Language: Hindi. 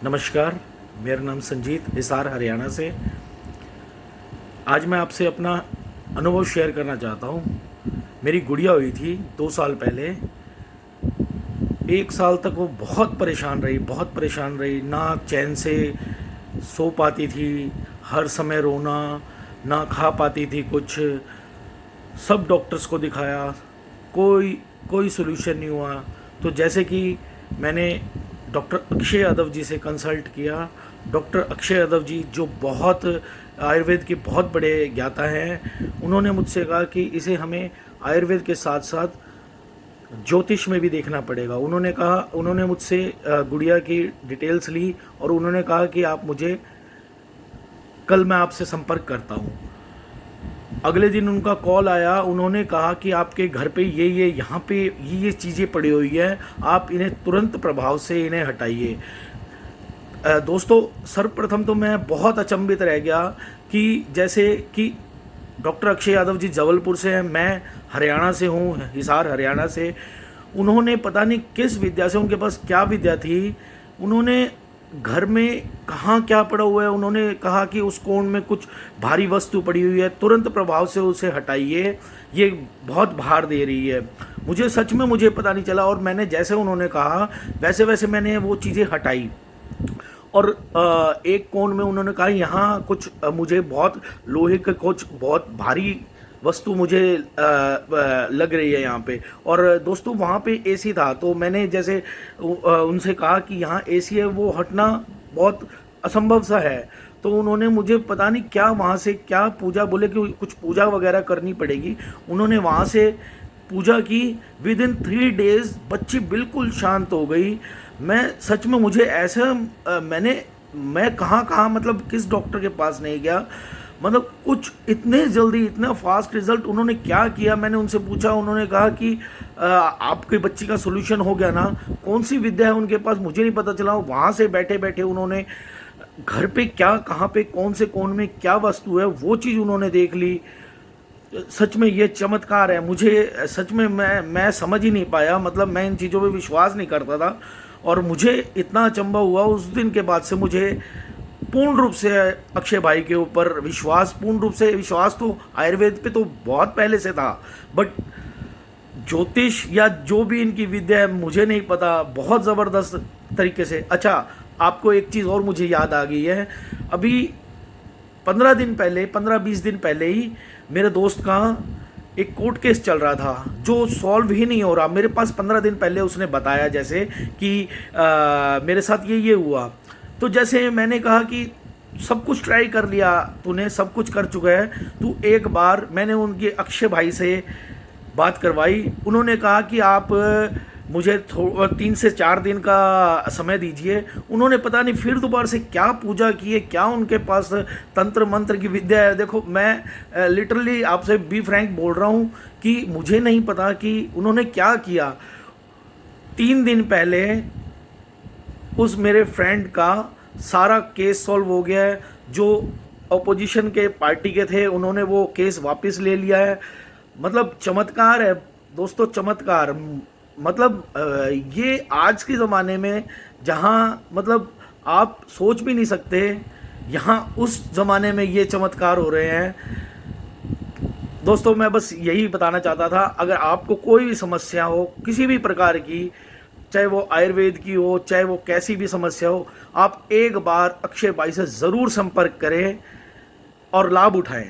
नमस्कार, मेरा नाम संजीत हिसार हरियाणा से। आज मैं आपसे अपना अनुभव शेयर करना चाहता हूँ। मेरी गुड़िया हुई थी 2 साल पहले। 1 साल तक वो बहुत परेशान रही, ना चैन से सो पाती थी, हर समय रोना, ना खा पाती थी कुछ। सब डॉक्टर्स को दिखाया, कोई कोई सोल्यूशन नहीं हुआ। तो जैसे कि मैंने डॉक्टर अक्षय यादव जी से कंसल्ट किया। डॉक्टर अक्षय यादव जी जो बहुत आयुर्वेद के बहुत बड़े ज्ञाता हैं, उन्होंने मुझसे कहा कि इसे हमें आयुर्वेद के साथ साथ ज्योतिष में भी देखना पड़ेगा। उन्होंने मुझसे गुड़िया की डिटेल्स ली और उन्होंने कहा कि आप मुझे कल मैं आपसे संपर्क करता हूँ। अगले दिन उनका कॉल आया। उन्होंने कहा कि आपके घर पे ये यहाँ पे ये चीज़ें पड़ी हुई है, आप इन्हें तुरंत प्रभाव से इन्हें हटाइए। दोस्तों, सर्वप्रथम तो मैं बहुत अचंभित रह गया कि जैसे कि डॉक्टर अक्षय यादव जी जबलपुर से हैं, मैं हरियाणा से हूँ, हिसार हरियाणा से। उन्होंने पता नहीं किस विद्या से, उनके पास क्या विद्या थी, उन्होंने घर में कहाँ क्या पड़ा हुआ है, उन्होंने कहा कि उस कोण में कुछ भारी वस्तु पड़ी हुई है, तुरंत प्रभाव से उसे हटाइए, ये बहुत भार दे रही है। मुझे सच में मुझे पता नहीं चला और मैंने जैसे उन्होंने कहा वैसे वैसे मैंने वो चीज़ें हटाई। और एक कोण में उन्होंने कहा यहाँ कुछ मुझे बहुत लोहे के कुछ बहुत भारी वस्तु मुझे लग रही है यहाँ पे। और दोस्तों, वहाँ पे एसी था, तो मैंने जैसे उनसे कहा कि यहाँ एसी है, वो हटना बहुत असंभव सा है। तो उन्होंने मुझे पता नहीं क्या वहाँ से क्या पूजा, बोले कि कुछ पूजा वगैरह करनी पड़ेगी। उन्होंने वहाँ से पूजा की। विद इन 3 डेज बच्ची बिल्कुल शांत हो गई। मैं सच में मुझे ऐसा मैं कहाँ मतलब किस डॉक्टर के पास नहीं गया, मतलब कुछ इतने जल्दी इतना फास्ट रिजल्ट उन्होंने क्या किया। मैंने उनसे पूछा, उन्होंने कहा कि आपकी बच्ची का सोल्यूशन हो गया ना। कौन सी विद्या है उनके पास मुझे नहीं पता चला। वहाँ से बैठे बैठे उन्होंने घर पे क्या, कहाँ पे, कौन से कोण में क्या वस्तु है, वो चीज़ उन्होंने देख ली। सच में ये चमत्कार है। मुझे सच में मैं समझ ही नहीं पाया, मतलब मैं इन चीज़ों पे विश्वास नहीं करता था। और मुझे इतना अचंभा हुआ उस दिन के बाद से, मुझे पूर्ण रूप से अक्षय भाई के ऊपर पूर्ण रूप से विश्वास तो आयुर्वेद पे तो बहुत पहले से था, बट ज्योतिष या जो भी इनकी विद्या है मुझे नहीं पता, बहुत ज़बरदस्त तरीके से। अच्छा, आपको एक चीज़ और मुझे याद आ गई है। अभी 15-20 दिन पहले ही मेरे दोस्त का एक कोर्ट केस चल रहा था जो सॉल्व ही नहीं हो रहा। मेरे पास 15 दिन पहले उसने बताया जैसे कि मेरे साथ ये हुआ। तो जैसे मैंने कहा कि सब कुछ ट्राई कर लिया, तूने सब कुछ कर चुका है, तू एक बार, मैंने उनके अक्षय भाई से बात करवाई। उन्होंने कहा कि आप मुझे 3 से 4 दिन का समय दीजिए। उन्होंने पता नहीं फिर दोबारा से क्या पूजा की है, क्या उनके पास तंत्र मंत्र की विद्या है। देखो, मैं लिटरली आपसे बी फ्रैंक बोल रहा हूँ कि मुझे नहीं पता कि उन्होंने क्या किया। 3 दिन पहले उस मेरे फ्रेंड का सारा केस सॉल्व हो गया है। जो अपोजिशन के पार्टी के थे उन्होंने वो केस वापस ले लिया है। मतलब चमत्कार है दोस्तों, चमत्कार। मतलब ये आज के ज़माने में जहाँ मतलब आप सोच भी नहीं सकते, यहाँ उस ज़माने में ये चमत्कार हो रहे हैं। दोस्तों, मैं बस यही बताना चाहता था, अगर आपको कोई भी समस्या हो किसी भी प्रकार की, चाहे वो आयुर्वेद की हो, चाहे वो कैसी भी समस्या हो, आप एक बार अक्षय भाई से ज़रूर संपर्क करें और लाभ उठाएं।